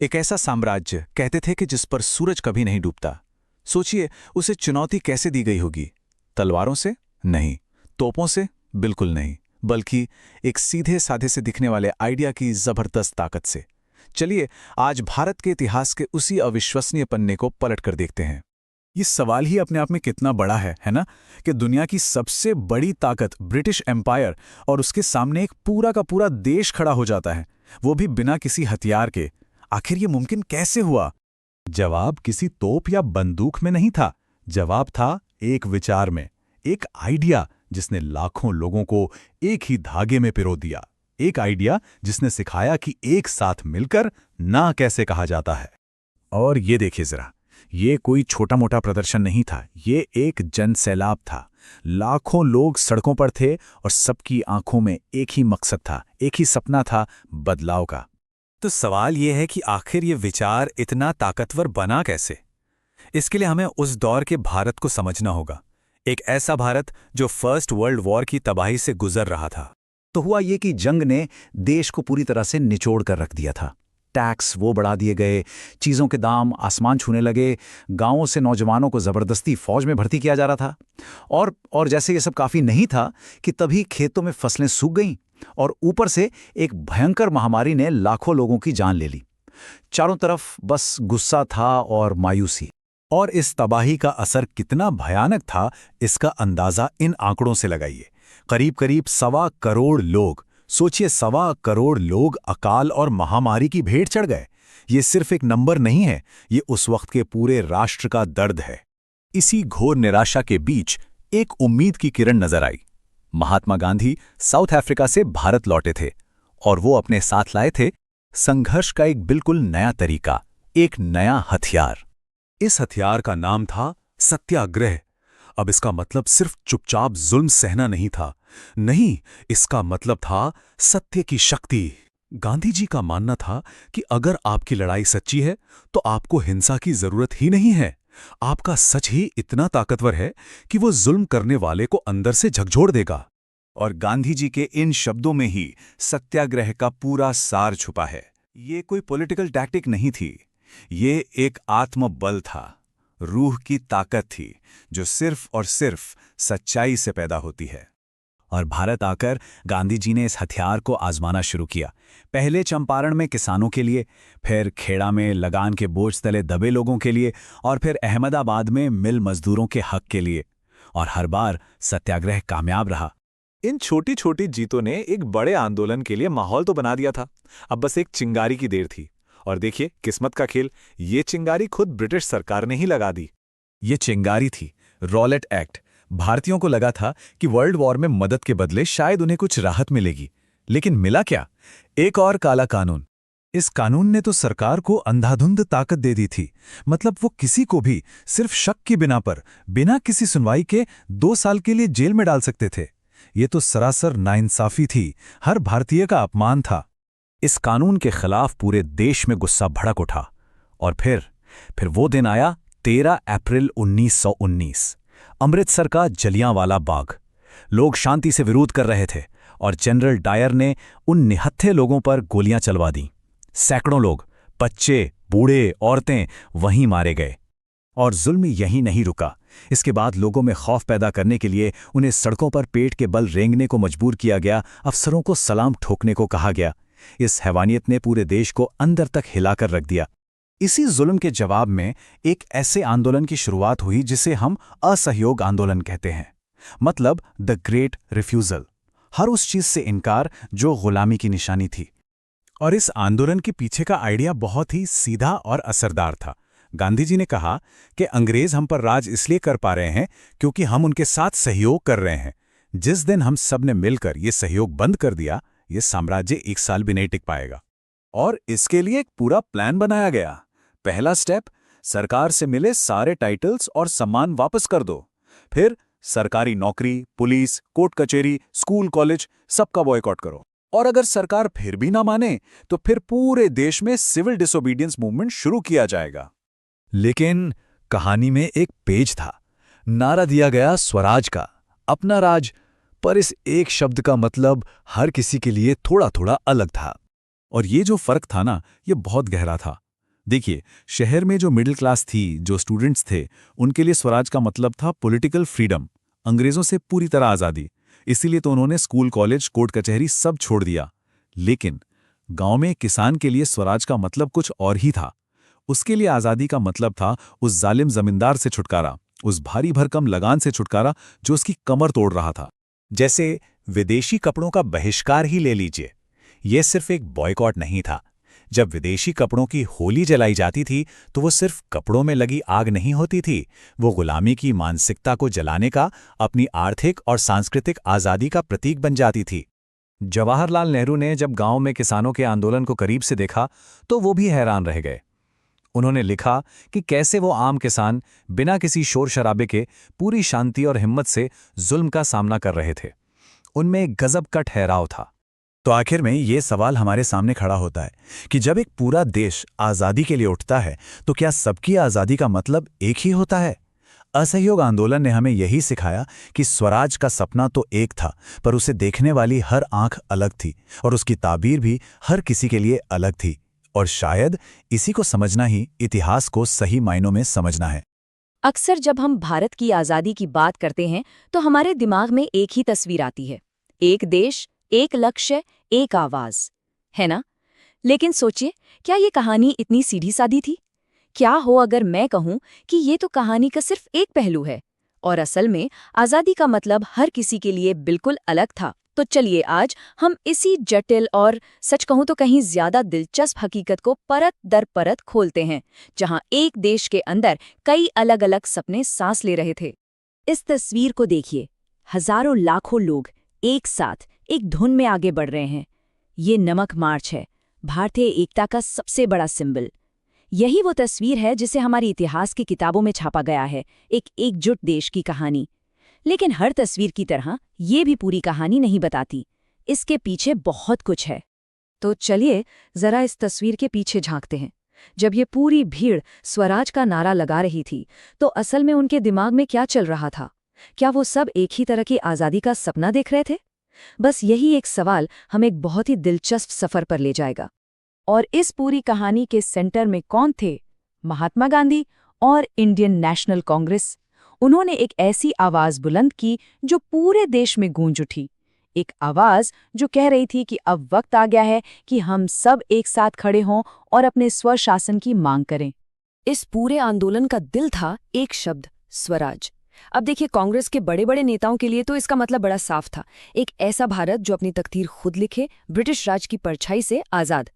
एक ऐसा साम्राज्य कहते थे कि जिस पर सूरज कभी नहीं डूबता। सोचिए, उसे चुनौती कैसे दी गई होगी। तलवारों से नहीं, तोपों से बिल्कुल नहीं, बल्कि एक सीधे साधे से दिखने वाले आइडिया की जबरदस्त ताकत से। चलिए आज भारत के इतिहास के उसी अविश्वसनीय पन्ने को पलट कर देखते हैं। ये सवाल ही अपने आप में कितना बड़ा है ना? कि दुनिया की सबसे बड़ी ताकत ब्रिटिश एम्पायर और उसके सामने एक पूरा का पूरा देश खड़ा हो जाता है, वो भी बिना किसी हथियार के। आखिर ये मुमकिन कैसे हुआ? जवाब किसी तोप या बंदूक में नहीं था। जवाब था एक विचार में, एक आइडिया जिसने लाखों लोगों को एक ही धागे में पिरो दिया। एक आइडिया जिसने सिखाया कि एक साथ मिलकर ना कैसे कहा जाता है। और ये देखिए जरा, ये कोई छोटा मोटा प्रदर्शन नहीं था, ये एक जनसैलाब था। लाखों लोग सड़कों पर थे और सबकी आंखों में एक ही मकसद था, एक ही सपना था, बदलाव का। तो सवाल यह है कि आखिर ये विचार इतना ताकतवर बना कैसे? इसके लिए हमें उस दौर के भारत को समझना होगा। एक ऐसा भारत जो फर्स्ट वर्ल्ड वॉर की तबाही से गुजर रहा था। तो हुआ ये कि जंग ने देश को पूरी तरह से निचोड़ कर रख दिया था। टैक्स वो बढ़ा दिए गए, चीज़ों के दाम आसमान छूने लगे, गांवों से नौजवानों को ज़बरदस्ती फौज में भर्ती किया जा रहा था। और जैसे ये सब काफ़ी नहीं था कि तभी खेतों में फसलें सूख गईं और ऊपर से एक भयंकर महामारी ने लाखों लोगों की जान ले ली। चारों तरफ बस गुस्सा था और मायूसी। और इस तबाही का असर कितना भयानक था, इसका अंदाजा इन आंकड़ों से लगाइए। करीब करीब 1.25 करोड़ लोग, सोचिए 1.25 करोड़ लोग अकाल और महामारी की भेंट चढ़ गए। ये सिर्फ एक नंबर नहीं है, ये उस वक्त के पूरे राष्ट्र का दर्द है। इसी घोर निराशा के बीच एक उम्मीद की किरण नजर आई। महात्मा गांधी साउथ अफ्रीका से भारत लौटे थे और वो अपने साथ लाए थे संघर्ष का एक बिल्कुल नया तरीका, एक नया हथियार। इस हथियार का नाम था सत्याग्रह। अब इसका मतलब सिर्फ चुपचाप जुल्म सहना नहीं था, नहीं, इसका मतलब था सत्य की शक्ति। गांधी जी का मानना था कि अगर आपकी लड़ाई सच्ची है तो आपको हिंसा की जरूरत ही नहीं है। आपका सच ही इतना ताकतवर है कि वो जुल्म करने वाले को अंदर से झकझोर देगा। और गांधी जी के इन शब्दों में ही सत्याग्रह का पूरा सार छुपा है। ये कोई पॉलिटिकल टैक्टिक नहीं थी, ये एक आत्मबल था, रूह की ताकत थी जो सिर्फ और सिर्फ सच्चाई से पैदा होती है। और भारत आकर गांधी जी ने इस हथियार को आजमाना शुरू किया। पहले चंपारण में किसानों के लिए, फिर खेड़ा में लगान के बोझ तले दबे लोगों के लिए, और फिर अहमदाबाद में मिल मजदूरों के हक के लिए। और हर बार सत्याग्रह कामयाब रहा। इन छोटी छोटी जीतों ने एक बड़े आंदोलन के लिए माहौल तो बना दिया था। अब बस एक चिंगारी की देर थी। और देखिए किस्मत का खेल, ये चिंगारी खुद ब्रिटिश सरकार ने ही लगा दी। ये चिंगारी थी रॉलेट एक्ट। भारतीयों को लगा था कि वर्ल्ड वॉर में मदद के बदले शायद उन्हें कुछ राहत मिलेगी, लेकिन मिला क्या? एक और काला कानून। इस कानून ने तो सरकार को अंधाधुंध ताकत दे दी थी। मतलब वो किसी को भी सिर्फ शक की बिना पर, बिना किसी सुनवाई के 2 साल के लिए जेल में डाल सकते थे। ये तो सरासर नाइंसाफी थी, हर भारतीय का अपमान था। इस कानून के खिलाफ पूरे देश में गुस्सा भड़क उठा। और फिर वो दिन आया 13 अप्रैल 1919, अमृतसर का जलियांवाला बाग। लोग शांति से विरोध कर रहे थे और जनरल डायर ने उन निहत्थे लोगों पर गोलियां चलवा दी। सैकड़ों लोग, बच्चे, बूढ़े, औरतें वहीं मारे गए। और जुल्म यहीं नहीं रुका। इसके बाद लोगों में खौफ पैदा करने के लिए उन्हें सड़कों पर पेट के बल रेंगने को मजबूर किया गया, अफसरों को सलाम ठोकने को कहा गया। इस हैवानियत ने पूरे देश को अंदर तक हिलाकर रख दिया। इसी जुल्म के जवाब में एक ऐसे आंदोलन की शुरुआत हुई जिसे हम असहयोग आंदोलन कहते हैं। मतलब द ग्रेट रिफ्यूजल, हर उस चीज से इनकार जो गुलामी की निशानी थी। और इस आंदोलन के पीछे का आइडिया बहुत ही सीधा और असरदार था। गांधी जी ने कहा कि अंग्रेज हम पर राज इसलिए कर पा रहे हैं क्योंकि हम उनके साथ सहयोग कर रहे हैं। जिस दिन हम सब ने मिलकर ये सहयोग बंद कर दिया, ये साम्राज्य 1 साल भी नहीं टिक पाएगा। और इसके लिए एक पूरा प्लान बनाया गया। पहला स्टेप, सरकार से मिले सारे टाइटल्स और सम्मान वापस कर दो। फिर सरकारी नौकरी, पुलिस, कोर्ट कचहरी, स्कूल कॉलेज, सबका बॉयकॉट करो। और अगर सरकार फिर भी ना माने तो फिर पूरे देश में सिविल डिसोबीडियंस मूवमेंट शुरू किया जाएगा। लेकिन कहानी में एक पेच था। नारा दिया गया स्वराज का, अपना राज। पर इस एक शब्द का मतलब हर किसी के लिए थोड़ा थोड़ा अलग था। और ये जो फर्क था ना, ये बहुत गहरा था। देखिए, शहर में जो मिडिल क्लास थी, जो स्टूडेंट्स थे, उनके लिए स्वराज का मतलब था पॉलिटिकल फ्रीडम, अंग्रेजों से पूरी तरह आज़ादी। इसीलिए तो उन्होंने स्कूल, कॉलेज, कोर्ट कचहरी सब छोड़ दिया। लेकिन गांव में किसान के लिए स्वराज का मतलब कुछ और ही था। उसके लिए आज़ादी का मतलब था उस जालिम जमींदार से छुटकारा, उस भारी भरकम लगान से छुटकारा जो उसकी कमर तोड़ रहा था। जैसे विदेशी कपड़ों का बहिष्कार ही ले लीजिए। यह सिर्फ एक बॉयकॉट नहीं था। जब विदेशी कपड़ों की होली जलाई जाती थी तो वो सिर्फ कपड़ों में लगी आग नहीं होती थी, वो गुलामी की मानसिकता को जलाने का, अपनी आर्थिक और सांस्कृतिक आज़ादी का प्रतीक बन जाती थी। जवाहरलाल नेहरू ने जब गांव में किसानों के आंदोलन को करीब से देखा तो वो भी हैरान रह गए। उन्होंने लिखा कि कैसे वो आम किसान बिना किसी शोर शराबे के पूरी शांति और हिम्मत से जुल्म का सामना कर रहे थे। उनमें एक गजब का ठहराव था। तो आखिर में ये सवाल हमारे सामने खड़ा होता है कि जब एक पूरा देश आज़ादी के लिए उठता है तो क्या सबकी आज़ादी का मतलब एक ही होता है? असहयोग आंदोलन ने हमें यही सिखाया कि स्वराज का सपना तो एक था, पर उसे देखने वाली हर आंख अलग थी और उसकी ताबीर भी हर किसी के लिए अलग थी। और शायद इसी को समझना ही इतिहास को सही मायनों में समझना है। अक्सर जब हम भारत की आज़ादी की बात करते हैं तो हमारे दिमाग में एक ही तस्वीर आती है, एक देश, एक लक्ष्य, एक आवाज़, है ना? लेकिन सोचिए, क्या ये कहानी इतनी सीधी सादी थी? क्या हो अगर मैं कहूं कि ये तो कहानी का सिर्फ एक पहलू है और असल में आज़ादी का मतलब हर किसी के लिए बिल्कुल अलग था। तो चलिए आज हम इसी जटिल और सच कहूं तो कहीं ज्यादा दिलचस्प हकीकत को परत दर परत खोलते हैं, जहां एक देश के अंदर कई अलग अलग सपने सांस ले रहे थे। इस तस्वीर को देखिए, हजारों लाखों लोग एक साथ एक धुन में आगे बढ़ रहे हैं। ये नमक मार्च है, भारतीय एकता का सबसे बड़ा सिंबल। यही वो तस्वीर है जिसे हमारी इतिहास की किताबों में छापा गया है, एक एकजुट देश की कहानी। लेकिन हर तस्वीर की तरह ये भी पूरी कहानी नहीं बताती, इसके पीछे बहुत कुछ है। तो चलिए जरा इस तस्वीर के पीछे झांकते हैं। जब ये पूरी भीड़ स्वराज का नारा लगा रही थी तो असल में उनके दिमाग में क्या चल रहा था? क्या वो सब एक ही तरह की आज़ादी का सपना देख रहे थे? बस यही एक सवाल हमें एक बहुत ही दिलचस्प सफर पर ले जाएगा। और इस पूरी कहानी के सेंटर में कौन थे? महात्मा गांधी और इंडियन नेशनल कांग्रेस। उन्होंने एक ऐसी आवाज बुलंद की जो पूरे देश में गूंज उठी, एक आवाज जो कह रही थी कि अब वक्त आ गया है कि हम सब एक साथ खड़े हों और अपने स्वशासन की मांग करें। इस पूरे आंदोलन का दिल था एक शब्द, स्वराज। अब देखिए, कांग्रेस के बड़े बड़े नेताओं के लिए तो इसका मतलब बड़ा साफ था, एक ऐसा भारत जो अपनी तकदीर खुद लिखे, ब्रिटिश राज की परछाई से आजाद।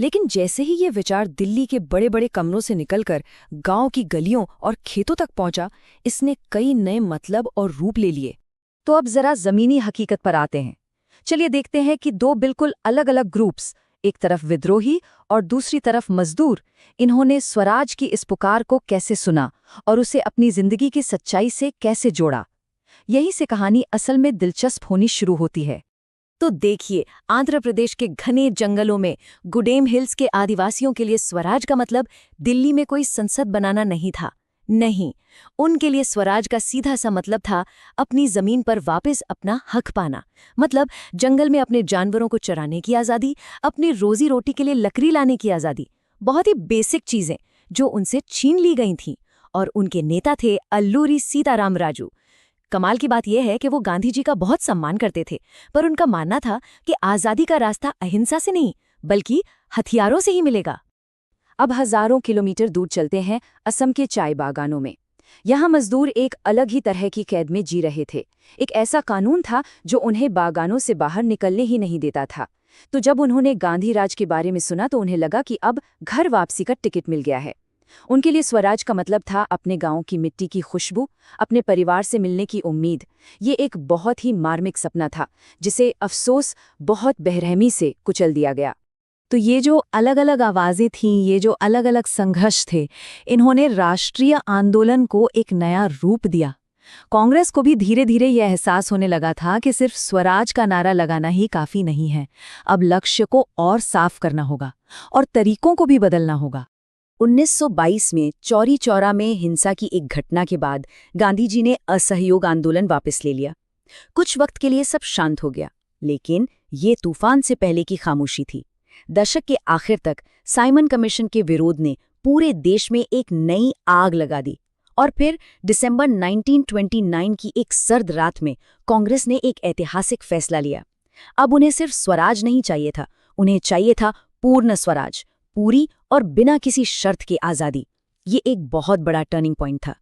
लेकिन जैसे ही ये विचार दिल्ली के बड़े बड़े कमरों से निकलकर गांव की गलियों और खेतों तक पहुंचा, इसने कई नए मतलब और रूप ले लिए। तो अब जरा जमीनी हकीकत पर आते हैं। चलिए देखते हैं कि दो बिल्कुल अलग अलग ग्रुप्स, एक तरफ विद्रोही और दूसरी तरफ मजदूर, इन्होंने स्वराज की इस पुकार को कैसे सुना और उसे अपनी जिंदगी की सच्चाई से कैसे जोड़ा। यही से कहानी असल में दिलचस्प होनी शुरू होती है। तो देखिए, आंध्र प्रदेश के घने जंगलों में गुडेम हिल्स के आदिवासियों के लिए स्वराज का मतलब दिल्ली में कोई संसद बनाना नहीं था। नहीं, उनके लिए स्वराज का सीधा सा मतलब था अपनी जमीन पर वापस अपना हक पाना। मतलब जंगल में अपने जानवरों को चराने की आज़ादी, अपनी रोजी रोटी के लिए लकड़ी लाने की आज़ादी। बहुत ही बेसिक चीजें जो उनसे छीन ली गई थीं। और उनके नेता थे अल्लूरी सीताराम राजू। कमाल की बात यह है कि वो गांधी जी का बहुत सम्मान करते थे, पर उनका मानना था कि आज़ादी का रास्ता अहिंसा से नहीं बल्कि हथियारों से ही मिलेगा। अब हजारों किलोमीटर दूर चलते हैं असम के चाय बागानों में। यहाँ मजदूर एक अलग ही तरह की कैद में जी रहे थे। एक ऐसा कानून था जो उन्हें बागानों से बाहर निकलने ही नहीं देता था। तो जब उन्होंने गांधी राज के बारे में सुना तो उन्हें लगा कि अब घर वापसी का टिकट मिल गया है। उनके लिए स्वराज का मतलब था अपने गांव की मिट्टी की खुशबू, अपने परिवार से मिलने की उम्मीद। ये एक बहुत ही मार्मिक सपना था जिसे अफसोस बहुत बेरहमी से कुचल दिया गया। तो ये जो अलग अलग आवाज़ें थीं, ये जो अलग अलग संघर्ष थे, इन्होंने राष्ट्रीय आंदोलन को एक नया रूप दिया। कांग्रेस को भी धीरे धीरे यह एहसास होने लगा था कि सिर्फ स्वराज का नारा लगाना ही काफ़ी नहीं है। अब लक्ष्य को और साफ करना होगा और तरीकों को भी बदलना होगा। 1922 में चौरी चौरा में हिंसा की एक घटना के बाद गांधी जी ने असहयोग आंदोलन वापस ले लिया। कुछ वक्त के लिए सब शांत हो गया, लेकिन ये तूफान से पहले की खामोशी थी। दशक के आखिर तक साइमन कमीशन के विरोध ने पूरे देश में एक नई आग लगा दी। और फिर दिसंबर 1929 की एक सर्द रात में कांग्रेस ने एक ऐतिहासिक फैसला लिया। अब उन्हें सिर्फ स्वराज नहीं चाहिए था, उन्हें चाहिए था पूर्ण स्वराज, पूरी और बिना किसी शर्त की आज़ादी। ये एक बहुत बड़ा टर्निंग पॉइंट था।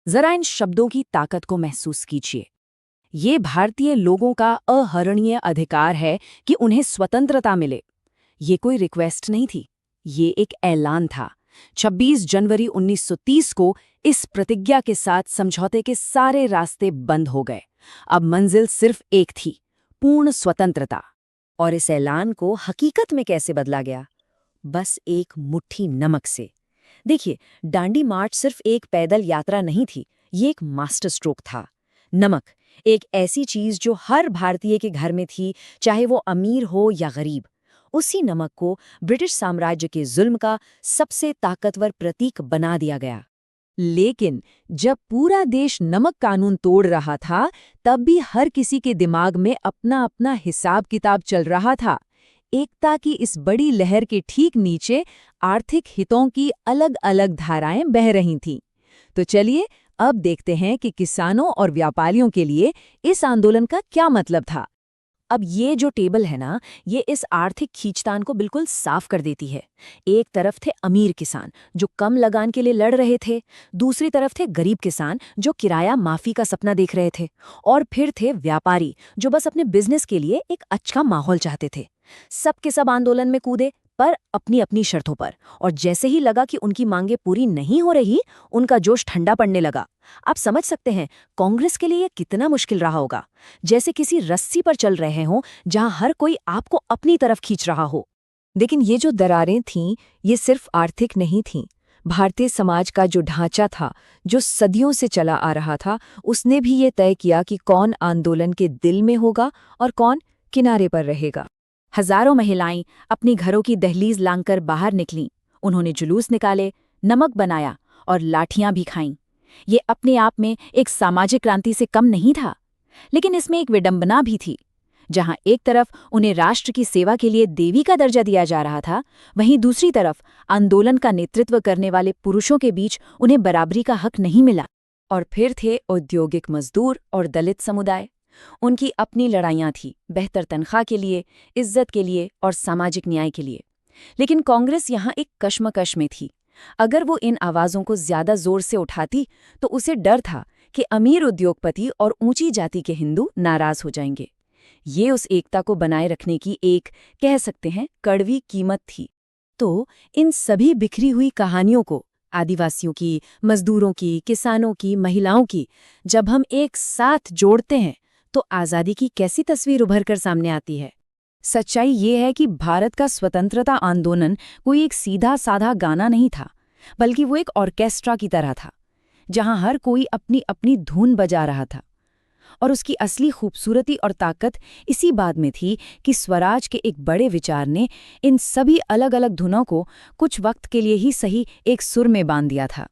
जरा इन शब्दों की ताकत को महसूस कीजिए। ये भारतीय लोगों का अहरणीय अधिकार है कि उन्हें स्वतंत्रता मिले। ये कोई रिक्वेस्ट नहीं थी, ये एक ऐलान था। 26 जनवरी 1930 को इस प्रतिज्ञा के साथ समझौते के सारे रास्ते बंद हो गए। अब मंजिल सिर्फ एक थी, पूर्ण स्वतंत्रता। और इस ऐलान को हकीकत में कैसे बदला गया? बस एक मुट्ठी नमक से। देखिए, दांडी मार्च सिर्फ एक पैदल यात्रा नहीं थी, ये एक मास्टर स्ट्रोक था। नमक, एक ऐसी चीज जो हर भारतीय के घर में थी, चाहे वो अमीर हो या गरीब। उसी नमक को ब्रिटिश साम्राज्य के जुल्म का सबसे ताकतवर प्रतीक बना दिया गया। लेकिन जब पूरा देश नमक कानून तोड़ रहा था, तब भी हर किसी के दिमाग में अपना अपना हिसाब किताब चल रहा था। एकता की इस बड़ी लहर के ठीक नीचे आर्थिक हितों की अलग अलग धाराएं बह रही थीं। तो चलिए अब देखते हैं कि किसानों और व्यापारियों के लिए इस आंदोलन का क्या मतलब था। अब ये जो टेबल है ना, ये इस आर्थिक खींचतान को बिल्कुल साफ कर देती है। एक तरफ थे अमीर किसान जो कम लगान के लिए लड़ रहे थे, दूसरी तरफ थे गरीब किसान जो किराया माफी का सपना देख रहे थे, और फिर थे व्यापारी जो बस अपने बिजनेस के लिए एक अच्छा माहौल चाहते थे। सब के सब आंदोलन में कूदे, पर अपनी अपनी शर्तों पर। और जैसे ही लगा कि उनकी मांगें पूरी नहीं हो रही, उनका जोश ठंडा पड़ने लगा। आप समझ सकते हैं कांग्रेस के लिए ये कितना मुश्किल रहा होगा, जैसे किसी रस्सी पर चल रहे हों जहां हर कोई आपको अपनी तरफ खींच रहा हो। लेकिन ये जो दरारें थीं, ये सिर्फ आर्थिक नहीं थीं। भारतीय समाज का जो ढांचा था, जो सदियों से चला आ रहा था, उसने भी ये तय किया कि कौन आंदोलन के दिल में होगा और कौन किनारे पर रहेगा। हजारों महिलाएं अपनी घरों की दहलीज लांघकर बाहर निकलीं। उन्होंने जुलूस निकाले, नमक बनाया और लाठियां भी खाईं। ये अपने आप में एक सामाजिक क्रांति से कम नहीं था, लेकिन इसमें एक विडंबना भी थी। जहां एक तरफ उन्हें राष्ट्र की सेवा के लिए देवी का दर्जा दिया जा रहा था, वहीं दूसरी तरफ आंदोलन का नेतृत्व करने वाले पुरुषों के बीच उन्हें बराबरी का हक नहीं मिला। और फिर थे औद्योगिक मजदूर और दलित समुदाय। उनकी अपनी लड़ाइयां थीं, बेहतर तनख्वाह के लिए, इज्जत के लिए और सामाजिक न्याय के लिए। लेकिन कांग्रेस यहाँ एक कश्मकश में थी। अगर वो इन आवाज़ों को ज्यादा जोर से उठाती तो उसे डर था कि अमीर उद्योगपति और ऊंची जाति के हिंदू नाराज हो जाएंगे। ये उस एकता को बनाए रखने की एक, कह सकते हैं, कड़वी कीमत थी। तो इन सभी बिखरी हुई कहानियों को, आदिवासियों की, मजदूरों की, किसानों की, महिलाओं की, जब हम एक साथ जोड़ते हैं तो आज़ादी की कैसी तस्वीर उभर कर सामने आती है। सच्चाई ये है कि भारत का स्वतंत्रता आंदोलन कोई एक सीधा साधा गाना नहीं था, बल्कि वो एक ऑर्केस्ट्रा की तरह था, जहां हर कोई अपनी अपनी धुन बजा रहा था। और उसकी असली खूबसूरती और ताकत इसी बात में थी कि स्वराज के एक बड़े विचार ने इन सभी अलग अलग धुनों को कुछ वक्त के लिए ही सही एक सुर में बांध दिया था।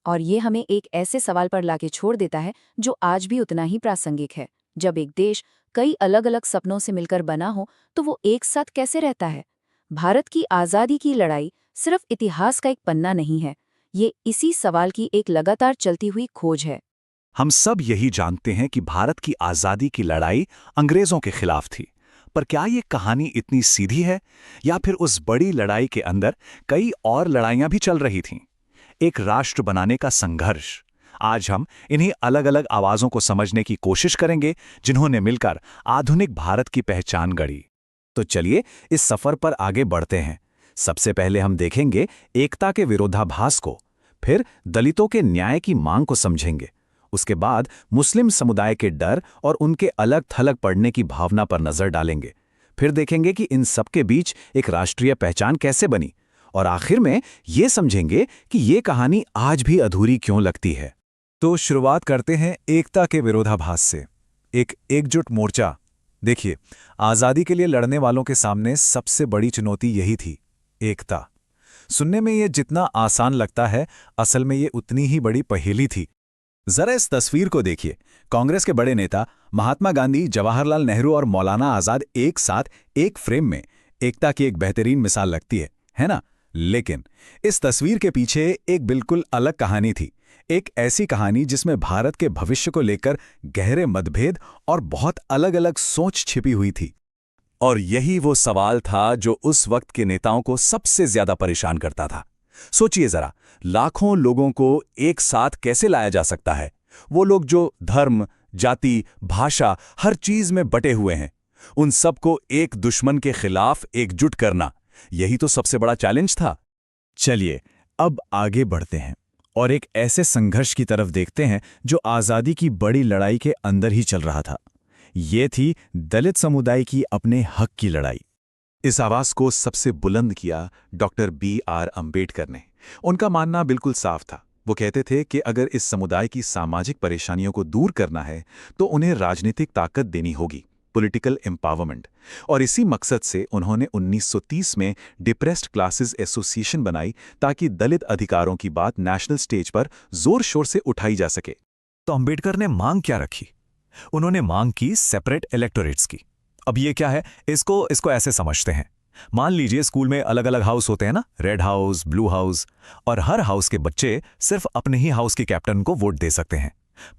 और ये हमें एक ऐसे सवाल पर लाके छोड़ देता है जो आज भी उतना ही प्रासंगिक है। जब एक देश कई अलग अलग सपनों से मिलकर बना हो, तो वो एक साथ कैसे रहता है? भारत की आज़ादी की लड़ाई सिर्फ इतिहास का एक पन्ना नहीं है, ये इसी सवाल की एक लगातार चलती हुई खोज है। हम सब यही जानते हैं कि भारत की आज़ादी की लड़ाई अंग्रेज़ों के खिलाफ थी, पर क्या ये कहानी इतनी सीधी है, या फिर उस बड़ी लड़ाई के अंदर कई और लड़ाइयाँ भी चल रही थीं? एक राष्ट्र बनाने का संघर्ष। आज हम इन्हीं अलग अलग आवाज़ों को समझने की कोशिश करेंगे, जिन्होंने मिलकर आधुनिक भारत की पहचान गढ़ी। तो चलिए इस सफर पर आगे बढ़ते हैं। सबसे पहले हम देखेंगे एकता के विरोधाभास को, फिर दलितों के न्याय की मांग को समझेंगे, उसके बाद मुस्लिम समुदाय के डर और उनके अलग थलग पड़ने की भावना पर नजर डालेंगे, फिर देखेंगे कि इन सबके बीच एक राष्ट्रीय पहचान कैसे बनी, और आखिर में ये समझेंगे कि ये कहानी आज भी अधूरी क्यों लगती है। तो शुरुआत करते हैं एकता के विरोधाभास से। एक एकजुट मोर्चा। देखिए, आज़ादी के लिए लड़ने वालों के सामने सबसे बड़ी चुनौती यही थी, एकता। सुनने में ये जितना आसान लगता है, असल में ये उतनी ही बड़ी पहेली थी। जरा इस तस्वीर को देखिए। कांग्रेस के बड़े नेता महात्मा गांधी, जवाहरलाल नेहरू और मौलाना आजाद एक साथ एक फ्रेम में। एकता की एक बेहतरीन मिसाल लगती है ना? लेकिन इस तस्वीर के पीछे एक बिल्कुल अलग कहानी थी। एक ऐसी कहानी जिसमें भारत के भविष्य को लेकर गहरे मतभेद और बहुत अलग-अलग सोच छिपी हुई थी। और यही वो सवाल था जो उस वक्त के नेताओं को सबसे ज्यादा परेशान करता था। सोचिए जरा, लाखों लोगों को एक साथ कैसे लाया जा सकता है? वो लोग जो धर्म, जाति, भाषा, हर चीज में बटे हुए हैं, उन सबको एक दुश्मन के खिलाफ एकजुट करना, यही तो सबसे बड़ा चैलेंज था। चलिए अब आगे बढ़ते हैं और एक ऐसे संघर्ष की तरफ देखते हैं जो आज़ादी की बड़ी लड़ाई के अंदर ही चल रहा था। ये थी दलित समुदाय की अपने हक की लड़ाई। इस आवाज को सबसे बुलंद किया डॉक्टर B.R. अम्बेडकर ने। उनका मानना बिल्कुल साफ था। वो कहते थे कि अगर इस समुदाय की सामाजिक परेशानियों को दूर करना है तो उन्हें राजनीतिक ताकत देनी होगी, पॉलिटिकल एम्पावरमेंट। और इसी मकसद से उन्होंने 1930 में डिप्रेस्ड क्लासेस एसोसिएशन बनाई ताकि दलित अधिकारों की बात नेशनल स्टेज पर जोर शोर से उठाई जा सके। तो अंबेडकर ने मांग क्या रखी? उन्होंने मांग की सेपरेट इलेक्टोरेट्स की। अब ये क्या है, इसको ऐसे समझते हैं। मान लीजिए स्कूल में अलग अलग हाउस होते हैं ना, रेड हाउस, ब्लू हाउस, और हर हाउस के बच्चे सिर्फ अपने ही हाउस के कैप्टन को वोट दे सकते हैं।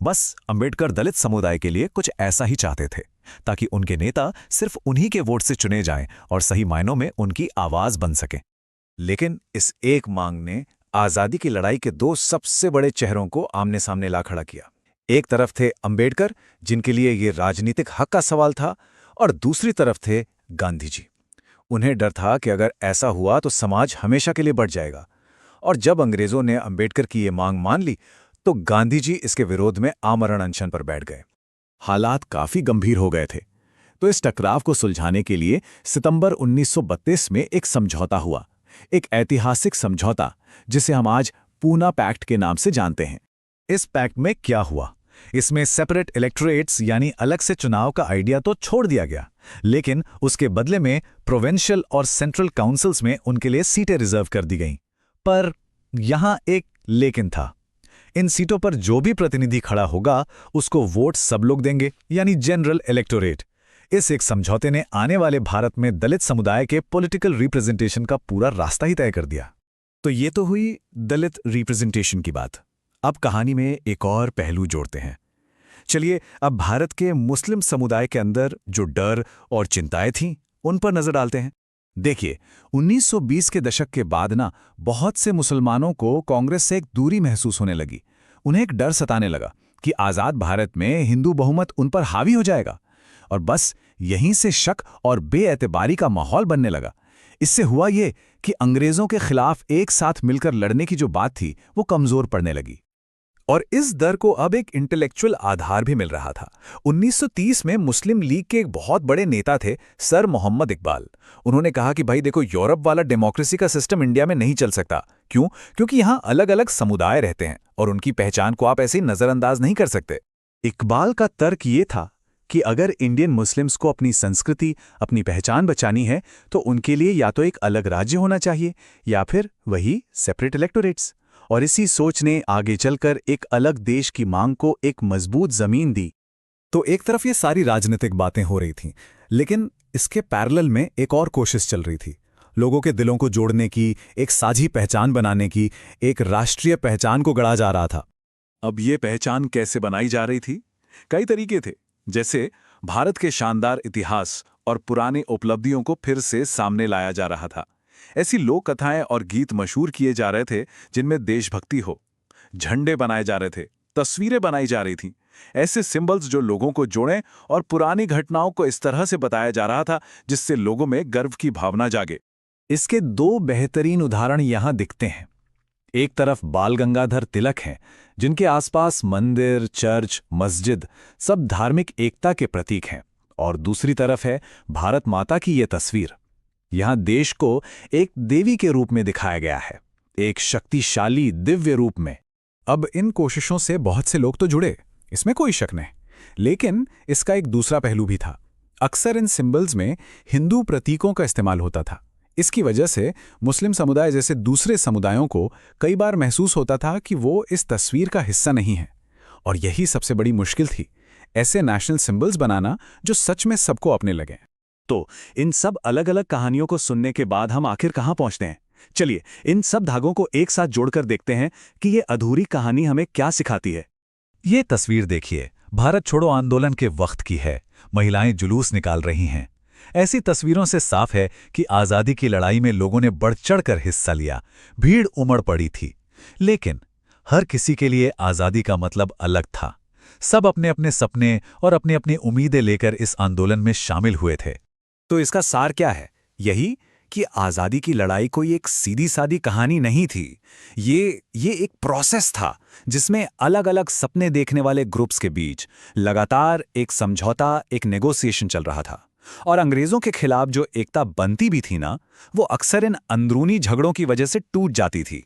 बस अंबेडकर दलित समुदाय के लिए कुछ ऐसा ही चाहते थे, ताकि उनके नेता सिर्फ उन्हीं के वोट से चुने जाएं और सही मायनों में उनकी आवाज बन सके। लेकिन इस एक मांग ने आज़ादी की लड़ाई के दो सबसे बड़े चेहरों को आमने सामने ला खड़ा किया। एक तरफ थे अंबेडकर, जिनके लिए ये राजनीतिक हक का सवाल था, और दूसरी तरफ थे गांधी जी। उन्हें डर था कि अगर ऐसा हुआ तो समाज हमेशा के लिए बढ़ जाएगा। और जब अंग्रेजों ने अंबेडकर की ये मांग मान ली तो गांधी जी इसके विरोध में आमरण अनशन पर बैठ गए। हालात काफी गंभीर हो गए थे। तो इस टकराव को सुलझाने के लिए सितंबर 1932 में एक समझौता हुआ, एक ऐतिहासिक समझौता जिसे हम आज पूना पैक्ट के नाम से जानते हैं। इस पैक्ट में क्या हुआ? इसमें सेपरेट इलेक्टोरेट्स यानी अलग से चुनाव का आइडिया तो छोड़ दिया गया, लेकिन उसके बदले में प्रोविंशियल और सेंट्रल काउंसिल्स में उनके लिए सीटें रिजर्व कर दी गईं। पर यहां एक लेकिन था। इन सीटों पर जो भी प्रतिनिधि खड़ा होगा उसको वोट सब लोग देंगे, यानी जनरल इलेक्टोरेट। इस एक समझौते ने आने वाले भारत में दलित समुदाय के पॉलिटिकल रिप्रेजेंटेशन का पूरा रास्ता ही तय कर दिया। तो ये तो हुई दलित रिप्रेजेंटेशन की बात। अब कहानी में एक और पहलू जोड़ते हैं। चलिए अब भारत के मुस्लिम समुदाय के अंदर जो डर और चिंताएं थीं, उन पर नजर डालते हैं। देखिए, 1920 के दशक के बाद ना बहुत से मुसलमानों को कांग्रेस से एक दूरी महसूस होने लगी। उन्हें एक डर सताने लगा कि आज़ाद भारत में हिंदू बहुमत उन पर हावी हो जाएगा, और बस यहीं से शक और बेएतबारी का माहौल बनने लगा। इससे हुआ ये कि अंग्रेजों के खिलाफ एक साथ मिलकर लड़ने की जो बात थी वो कमजोर पड़ने लगी, और इस डर को अब एक इंटेलेक्चुअल आधार भी मिल रहा था। 1930 में मुस्लिम लीग के एक बहुत बड़े नेता थे सर मोहम्मद इकबाल। उन्होंने कहा कि भाई देखो, यूरोप वाला डेमोक्रेसी का सिस्टम इंडिया में नहीं चल सकता। क्यों? क्योंकि यहाँ अलग अलग समुदाय रहते हैं और उनकी पहचान को आप ऐसे ही नजरअंदाज नहीं कर सकते। इकबाल का तर्क ये था कि अगर इंडियन मुस्लिम्स को अपनी संस्कृति, अपनी पहचान बचानी है तो उनके लिए या तो एक अलग राज्य होना चाहिए या फिर वही सेपरेट इलेक्टोरेट्स। और इसी सोच ने आगे चलकर एक अलग देश की मांग को एक मजबूत जमीन दी। तो एक तरफ ये सारी राजनीतिक बातें हो रही थीं, लेकिन इसके पैरेलल में एक और कोशिश चल रही थी, लोगों के दिलों को जोड़ने की, एक साझी पहचान बनाने की, एक राष्ट्रीय पहचान को गढ़ा जा रहा था। अब ये पहचान कैसे बनाई जा रही थी? कई तरीके थे, जैसे भारत के शानदार इतिहास और पुराने उपलब्धियों को फिर से सामने लाया जा रहा था। ऐसी लोक कथाएं और गीत मशहूर किए जा रहे थे जिनमें देशभक्ति हो, झंडे बनाए जा रहे थे, तस्वीरें बनाई जा रही थीं, ऐसे सिंबल्स जो लोगों को जोड़ें, और पुरानी घटनाओं को इस तरह से बताया जा रहा था जिससे लोगों में गर्व की भावना जागे। इसके दो बेहतरीन उदाहरण यहां दिखते हैं। एक तरफ बाल गंगाधर तिलक हैं, जिनके आसपास मंदिर, चर्च, मस्जिद सब धार्मिक एकता के प्रतीक हैं, और दूसरी तरफ है भारत माता की ये तस्वीर। यहां देश को एक देवी के रूप में दिखाया गया है, एक शक्तिशाली दिव्य रूप में। अब इन कोशिशों से बहुत से लोग तो जुड़े, इसमें कोई शक नहीं, लेकिन इसका एक दूसरा पहलू भी था। अक्सर इन सिंबल्स में हिंदू प्रतीकों का इस्तेमाल होता था। इसकी वजह से मुस्लिम समुदाय जैसे दूसरे समुदायों को कई बार महसूस होता था कि वो इस तस्वीर का हिस्सा नहीं है, और यही सबसे बड़ी मुश्किल थी, ऐसे नेशनल सिंबल्स बनाना जो सच में सबको अपने लगें। तो इन सब अलग अलग कहानियों को सुनने के बाद हम आखिर कहाँ पहुंचते हैं? चलिए इन सब धागों को एक साथ जोड़कर देखते हैं कि ये अधूरी कहानी हमें क्या सिखाती है। ये तस्वीर देखिए, भारत छोड़ो आंदोलन के वक्त की है। महिलाएं जुलूस निकाल रही हैं। ऐसी तस्वीरों से साफ है कि आज़ादी की लड़ाई में लोगों ने बढ़ चढ़कर हिस्सा लिया। भीड़ उमड़ पड़ी थी। लेकिन हर किसी के लिए आज़ादी का मतलब अलग था। सब अपने अपने सपने और अपनी अपनी उम्मीदें लेकर इस आंदोलन में शामिल हुए थे। तो इसका सार क्या है? यही कि आज़ादी की लड़ाई कोई एक सीधी सादी कहानी नहीं थी। ये एक प्रोसेस था जिसमें अलग अलग सपने देखने वाले ग्रुप्स के बीच लगातार एक समझौता, एक नेगोशिएशन चल रहा था। और अंग्रेज़ों के खिलाफ जो एकता बनती भी थी ना, वो अक्सर इन अंदरूनी झगड़ों की वजह से टूट जाती थी।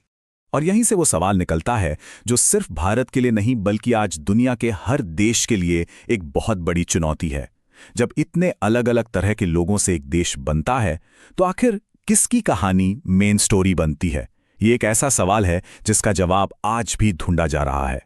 और यहीं से वो सवाल निकलता है जो सिर्फ भारत के लिए नहीं बल्कि आज दुनिया के हर देश के लिए एक बहुत बड़ी चुनौती है। जब इतने अलग अलग तरह के लोगों से एक देश बनता है तो आखिर किसकी कहानी मेन स्टोरी बनती है? ये एक ऐसा सवाल है जिसका जवाब आज भी ढूंढा जा रहा है।